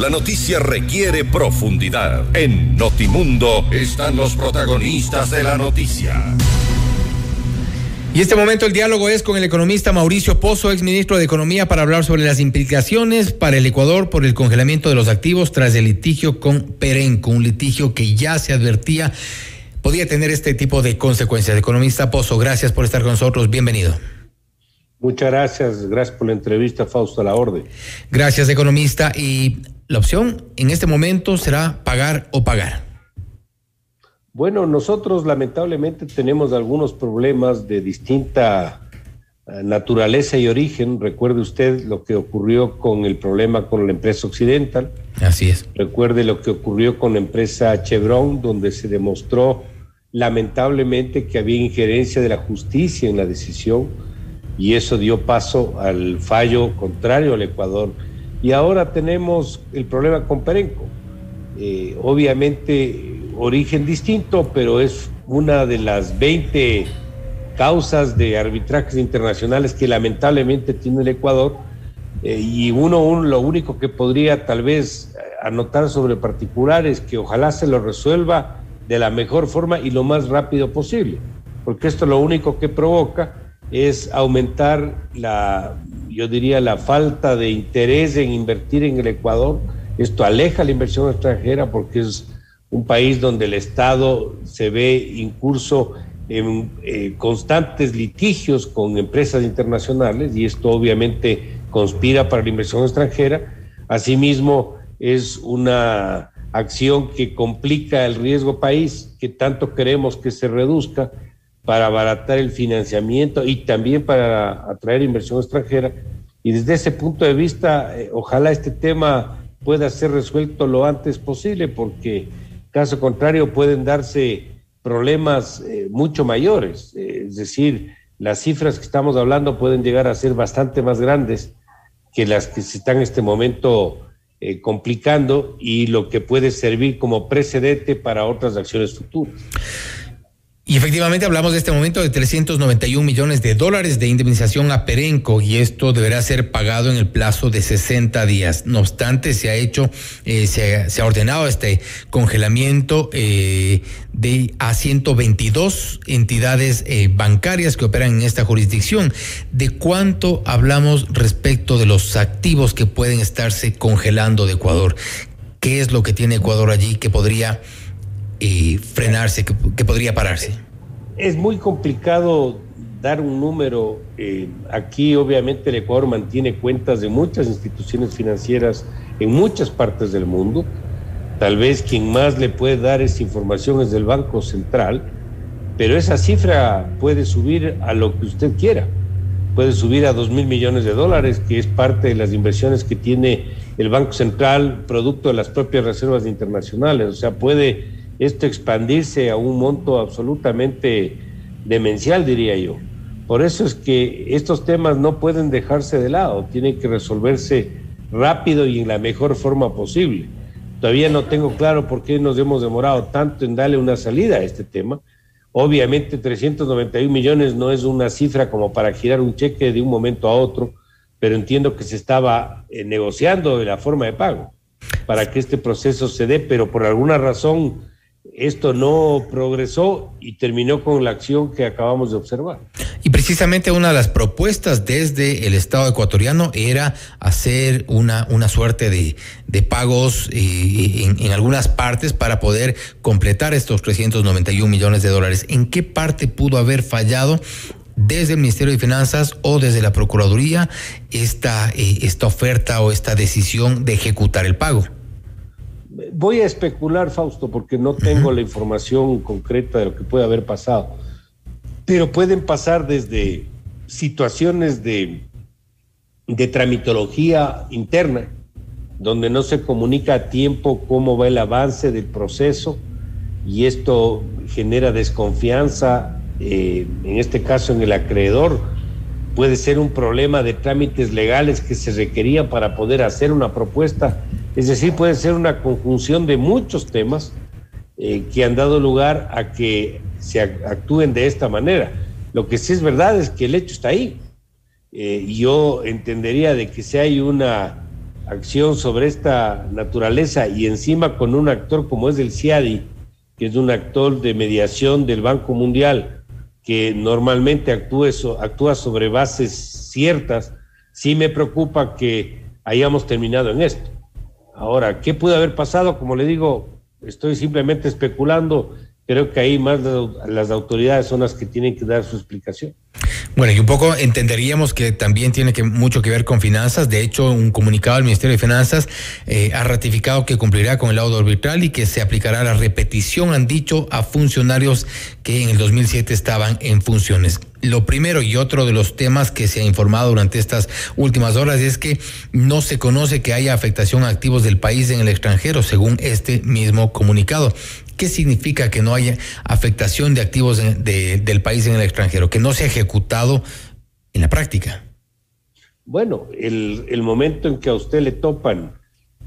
La noticia requiere profundidad. En Notimundo están los protagonistas de la noticia. Y este momento el diálogo es con el economista Mauricio Pozo, exministro de Economía, para hablar sobre las implicaciones para el Ecuador por el congelamiento de los activos tras el litigio con Perenco, un litigio que ya se advertía podía tener este tipo de consecuencias. Economista Pozo, gracias por estar con nosotros, bienvenido. Muchas gracias por la entrevista, Fausto, a la orden. Gracias, economista. Y la opción en este momento será pagar o pagar. Bueno, nosotros lamentablemente tenemos algunos problemas de distinta naturaleza y origen. Recuerde usted lo que ocurrió con el problema con la empresa Occidental. Así es. Recuerde lo que ocurrió con la empresa Chevron, donde se demostró lamentablemente que había injerencia de la justicia en la decisión y eso dio paso al fallo contrario al Ecuador. Y ahora tenemos el problema con Perenco. Obviamente origen distinto, pero es una de las 20 causas de arbitrajes internacionales que lamentablemente tiene el Ecuador, y lo único que podría tal vez anotar sobre particular es que ojalá se lo resuelva de la mejor forma y lo más rápido posible, porque esto lo único que provoca es aumentar yo diría la falta de interés en invertir en el Ecuador. Esto aleja la inversión extranjera porque es un país donde el Estado se ve incurso en constantes litigios con empresas internacionales y esto obviamente conspira para la inversión extranjera. Asimismo, es una acción que complica el riesgo país, que tanto queremos que se reduzca para abaratar el financiamiento y también para atraer inversión extranjera. Y desde ese punto de vista, ojalá este tema pueda ser resuelto lo antes posible, porque caso contrario pueden darse problemas mucho mayores. Es decir, las cifras que estamos hablando pueden llegar a ser bastante más grandes que las que se están en este momento complicando, y lo que puede servir como precedente para otras acciones futuras. Y efectivamente hablamos de este momento de 391 millones de dólares de indemnización a Perenco, y esto deberá ser pagado en el plazo de 60 días. No obstante, se ha ordenado este congelamiento a 122 entidades bancarias que operan en esta jurisdicción. ¿De cuánto hablamos respecto de los activos que pueden estarse congelando de Ecuador? ¿Qué es lo que tiene Ecuador allí que podría frenarse, que podría pararse? Es muy complicado dar un número. Aquí obviamente el Ecuador mantiene cuentas de muchas instituciones financieras en muchas partes del mundo. Tal vez quien más le puede dar esa información es del Banco Central, pero esa cifra puede subir a lo que usted quiera. Puede subir a 2.000 millones de dólares, que es parte de las inversiones que tiene el Banco Central, producto de las propias reservas internacionales. O sea, puede esto expandirse a un monto absolutamente demencial, diría yo. Por eso es que estos temas no pueden dejarse de lado, tienen que resolverse rápido y en la mejor forma posible. Todavía no tengo claro por qué nos hemos demorado tanto en darle una salida a este tema. Obviamente 391 millones no es una cifra como para girar un cheque de un momento a otro, pero entiendo que se estaba negociando de la forma de pago para que este proceso se dé, pero por alguna razón esto no progresó y terminó con la acción que acabamos de observar. Y precisamente una de las propuestas desde el Estado ecuatoriano era hacer una suerte de pagos en algunas partes para poder completar estos 391 millones de dólares. ¿En qué parte pudo haber fallado desde el Ministerio de Finanzas o desde la Procuraduría esta oferta o esta decisión de ejecutar el pago? Voy a especular, Fausto, porque no tengo la información concreta de lo que puede haber pasado, pero pueden pasar desde situaciones de tramitología interna, donde no se comunica a tiempo cómo va el avance del proceso, y esto genera desconfianza, en este caso en el acreedor. Puede ser un problema de trámites legales que se requerían para poder hacer una propuesta. Es decir, puede ser una conjunción de muchos temas que han dado lugar a que se actúen de esta manera. Lo que sí es verdad es que el hecho está ahí. Yo entendería de que si hay una acción sobre esta naturaleza y encima con un actor como es el CIADI, que es un actor de mediación del Banco Mundial, que normalmente actúa sobre bases ciertas, sí me preocupa que hayamos terminado en esto. Ahora, ¿qué puede haber pasado? Como le digo, estoy simplemente especulando. Creo que ahí más las autoridades son las que tienen que dar su explicación. Bueno, y un poco entenderíamos que también tiene mucho que ver con finanzas. De hecho, un comunicado del Ministerio de Finanzas ha ratificado que cumplirá con el laudo arbitral y que se aplicará la repetición, han dicho, a funcionarios que en el 2007 estaban en funciones. Lo primero y otro de los temas que se ha informado durante estas últimas horas es que no se conoce que haya afectación a activos del país en el extranjero, según este mismo comunicado. ¿Qué significa que no haya afectación de activos del país en el extranjero? Que no se ha ejecutado en la práctica. Bueno, el momento en que a usted le topan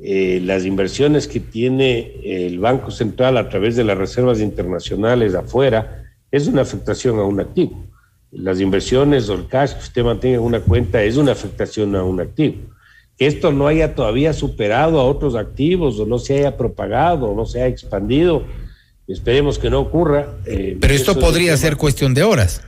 las inversiones que tiene el Banco Central a través de las reservas internacionales afuera, es una afectación a un activo. Las inversiones o el cash que usted mantenga en una cuenta es una afectación a un activo. Que esto no haya todavía superado a otros activos o no se haya propagado o no se haya expandido, esperemos que no ocurra. Pero esto podría ser cuestión de horas.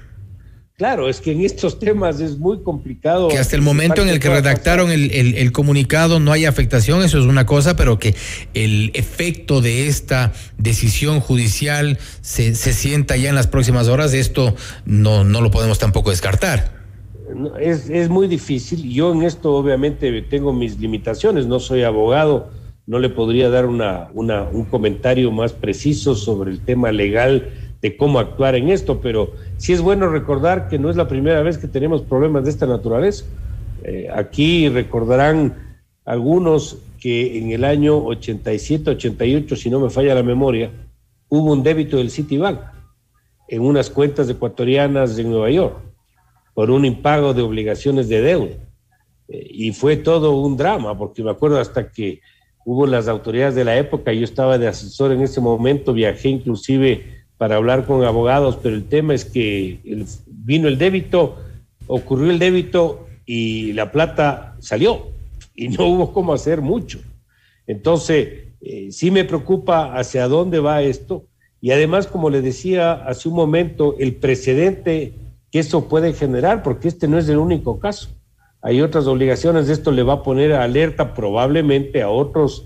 Claro, es que en estos temas es muy complicado. Que hasta el momento en el que redactaron el comunicado no haya afectación, eso es una cosa, pero que el efecto de esta decisión judicial se sienta ya en las próximas horas, esto no lo podemos tampoco descartar. Es muy difícil. Yo en esto obviamente tengo mis limitaciones, no soy abogado, no le podría dar un comentario más preciso sobre el tema legal de cómo actuar en esto, pero sí es bueno recordar que no es la primera vez que tenemos problemas de esta naturaleza. Aquí recordarán algunos que en el año 87, 88, si no me falla la memoria, hubo un débito del Citibank en unas cuentas ecuatorianas en Nueva York por un impago de obligaciones de deuda. Y fue todo un drama, porque me acuerdo hasta que hubo las autoridades de la época, yo estaba de asesor en ese momento, viajé inclusive para hablar con abogados, pero el tema es que vino el débito, ocurrió el débito y la plata salió y no hubo cómo hacer mucho. Entonces, sí me preocupa hacia dónde va esto y además, como le decía hace un momento, el precedente que eso puede generar, porque este no es el único caso. Hay otras obligaciones, esto le va a poner alerta probablemente a otros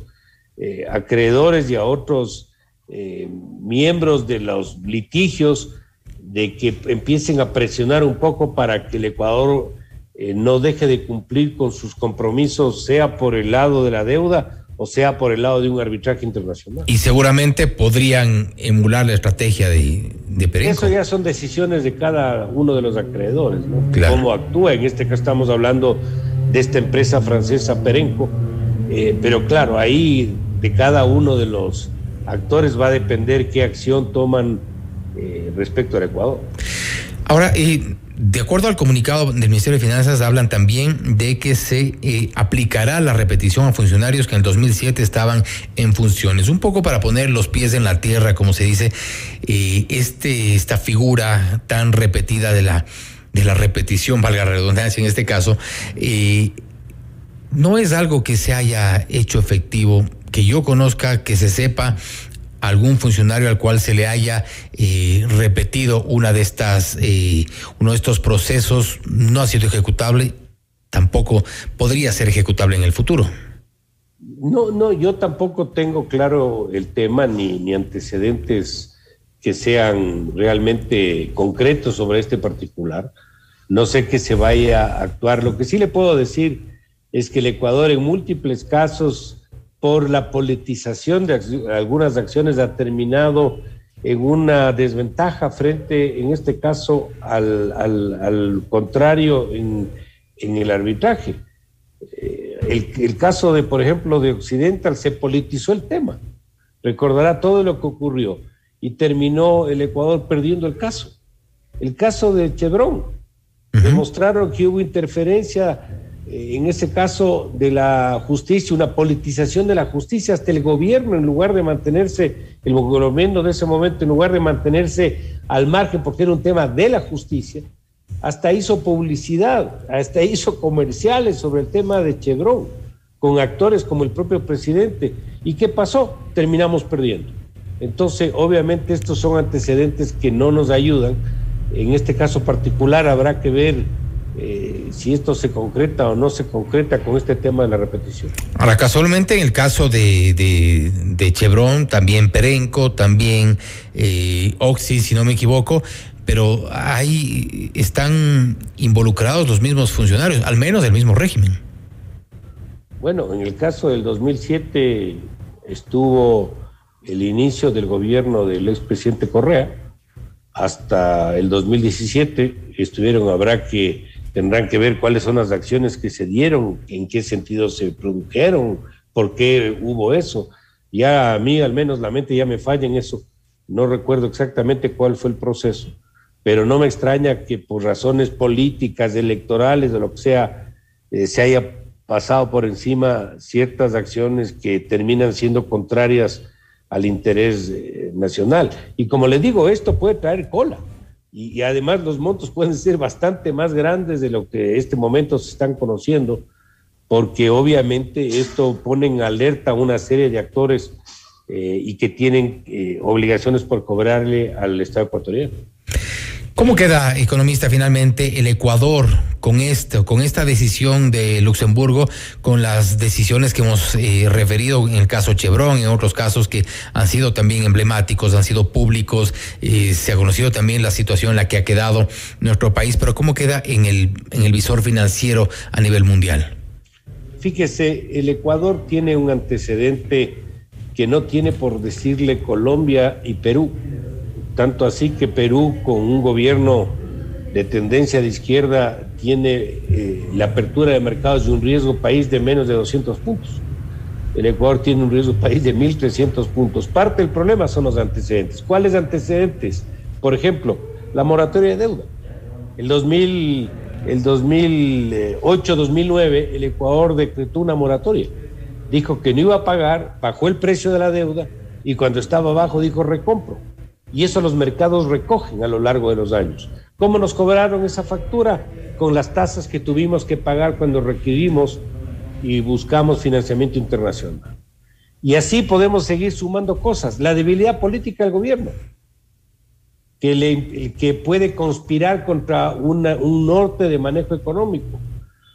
acreedores y a otros miembros de los litigios de que empiecen a presionar un poco para que el Ecuador no deje de cumplir con sus compromisos, sea por el lado de la deuda o sea por el lado de un arbitraje internacional. Y seguramente podrían emular la estrategia de Perenco. Eso ya son decisiones de cada uno de los acreedores, ¿no? Claro. Cómo actúa. En este caso estamos hablando de esta empresa francesa Perenco, pero claro, ahí de cada uno de los actores va a depender qué acción toman respecto al Ecuador. Ahora, de acuerdo al comunicado del Ministerio de Finanzas, hablan también de que se aplicará la repetición a funcionarios que en el 2007 estaban en funciones. Un poco para poner los pies en la tierra, como se dice, esta figura tan repetida de la repetición, valga la redundancia en este caso, no es algo que se haya hecho efectivo, que yo conozca, que se sepa algún funcionario al cual se le haya repetido uno de estos procesos no ha sido ejecutable, tampoco podría ser ejecutable en el futuro. No, yo tampoco tengo claro el tema ni antecedentes que sean realmente concretos sobre este particular. No sé que se vaya a actuar. Lo que sí le puedo decir es que el Ecuador en múltiples casos, por la politización de algunas acciones, ha terminado en una desventaja frente, en este caso, al contrario en el arbitraje. El caso de, por ejemplo, de Occidental, se politizó el tema. Recordará todo lo que ocurrió y terminó el Ecuador perdiendo el caso. El caso de Chevron. Demostraron que hubo interferencia en ese caso de la justicia, una politización de la justicia, hasta el gobierno, en lugar de mantenerse, el gobierno de ese momento, en lugar de mantenerse al margen porque era un tema de la justicia, hasta hizo publicidad, hasta hizo comerciales sobre el tema de Chevron. con actores como el propio presidente. ¿Y qué pasó? Terminamos perdiendo. Entonces, obviamente, estos son antecedentes que no nos ayudan. En este caso particular habrá que ver si esto se concreta o no se concreta con este tema de la repetición. Ahora, casualmente en el caso de Chevron, también Perenco, también Oxy, si no me equivoco, pero ahí están involucrados los mismos funcionarios, al menos del mismo régimen. Bueno, en el caso del 2007 estuvo el inicio del gobierno del expresidente Correa. Hasta el 2017 tendrán que ver cuáles son las acciones que se dieron, en qué sentido se produjeron, por qué hubo eso. Ya a mí, al menos, la mente ya me falla en eso. No recuerdo exactamente cuál fue el proceso, pero no me extraña que por razones políticas, electorales, o lo que sea, se haya pasado por encima ciertas acciones que terminan siendo contrarias al interés nacional. Y como les digo, esto puede traer cola. Y además los montos pueden ser bastante más grandes de lo que en este momento se están conociendo, porque obviamente esto pone en alerta a una serie de actores y que tienen obligaciones por cobrarle al Estado ecuatoriano. ¿Cómo queda, economista, finalmente el Ecuador con esta decisión de Luxemburgo, con las decisiones que hemos referido en el caso Chevron, en otros casos que han sido también emblemáticos, han sido públicos, se ha conocido también la situación en la que ha quedado nuestro país, pero cómo queda en el visor financiero a nivel mundial? Fíjese, el Ecuador tiene un antecedente que no tiene, por decirle, Colombia y Perú. Tanto así que Perú, con un gobierno de tendencia de izquierda, tiene la apertura de mercados de un riesgo país de menos de 200 puntos. El Ecuador tiene un riesgo país de 1.300 puntos. Parte del problema son los antecedentes. ¿Cuáles antecedentes? Por ejemplo, la moratoria de deuda. El 2008-2009, el Ecuador decretó una moratoria. Dijo que no iba a pagar, bajó el precio de la deuda y cuando estaba bajo dijo recompro. Y eso los mercados recogen a lo largo de los años. ¿Cómo nos cobraron esa factura? Con las tasas que tuvimos que pagar cuando requerimos y buscamos financiamiento internacional. Y así podemos seguir sumando cosas. La debilidad política del gobierno, que puede conspirar contra un norte de manejo económico.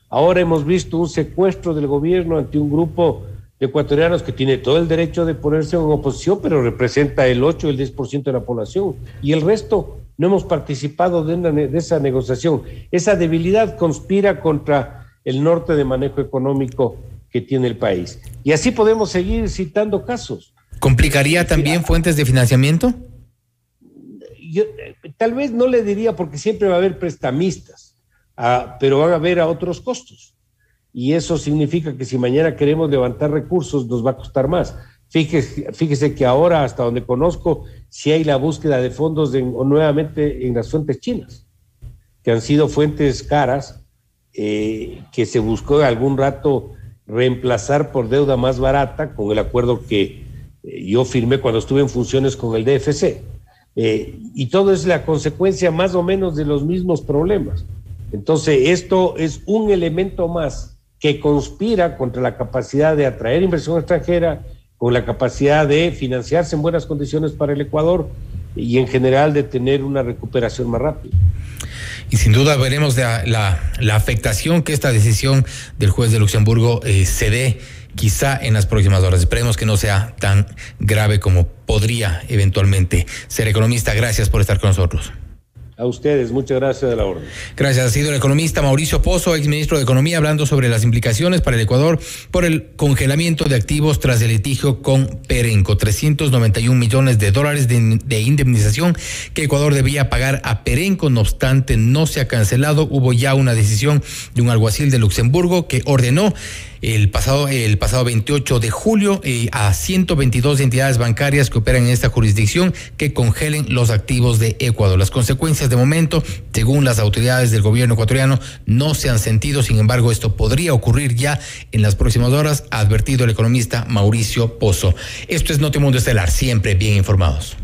Ahora hemos visto un secuestro del gobierno ante un grupo de ecuatorianos que tiene todo el derecho de ponerse en oposición, pero representa el 8 o el 10% de la población, y el resto no hemos participado de esa negociación. Esa debilidad conspira contra el norte de manejo económico que tiene el país. Y así podemos seguir citando casos. ¿Complicaría también fuentes de financiamiento? Yo tal vez no le diría, porque siempre va a haber prestamistas, pero van a haber a otros costos. Y eso significa que si mañana queremos levantar recursos, nos va a costar más. Fíjese que ahora, hasta donde conozco, sí hay la búsqueda de fondos nuevamente en las fuentes chinas, que han sido fuentes caras, que se buscó algún rato reemplazar por deuda más barata, con el acuerdo que yo firmé cuando estuve en funciones con el DFC. Y todo es la consecuencia más o menos de los mismos problemas. Entonces, esto es un elemento más que conspira contra la capacidad de atraer inversión extranjera, con la capacidad de financiarse en buenas condiciones para el Ecuador y en general de tener una recuperación más rápida. Y sin duda veremos la afectación que esta decisión del juez de Luxemburgo se dé quizá en las próximas horas. Esperemos que no sea tan grave como podría eventualmente ser. Economista, gracias por estar con nosotros. A ustedes, muchas gracias de la orden. Gracias. Ha sido el economista Mauricio Pozo, exministro de Economía, hablando sobre las implicaciones para el Ecuador por el congelamiento de activos tras el litigio con Perenco. 391 millones de dólares de indemnización que Ecuador debía pagar a Perenco. No obstante, no se ha cancelado. Hubo ya una decisión de un alguacil de Luxemburgo que ordenó el pasado 28 de julio a 122 entidades bancarias que operan en esta jurisdicción que congelen los activos de Ecuador. Las consecuencias de momento, según las autoridades del gobierno ecuatoriano, no se han sentido. Sin embargo, esto podría ocurrir ya en las próximas horas, ha advertido el economista Mauricio Pozo. Esto es Notimundo Estelar, siempre bien informados.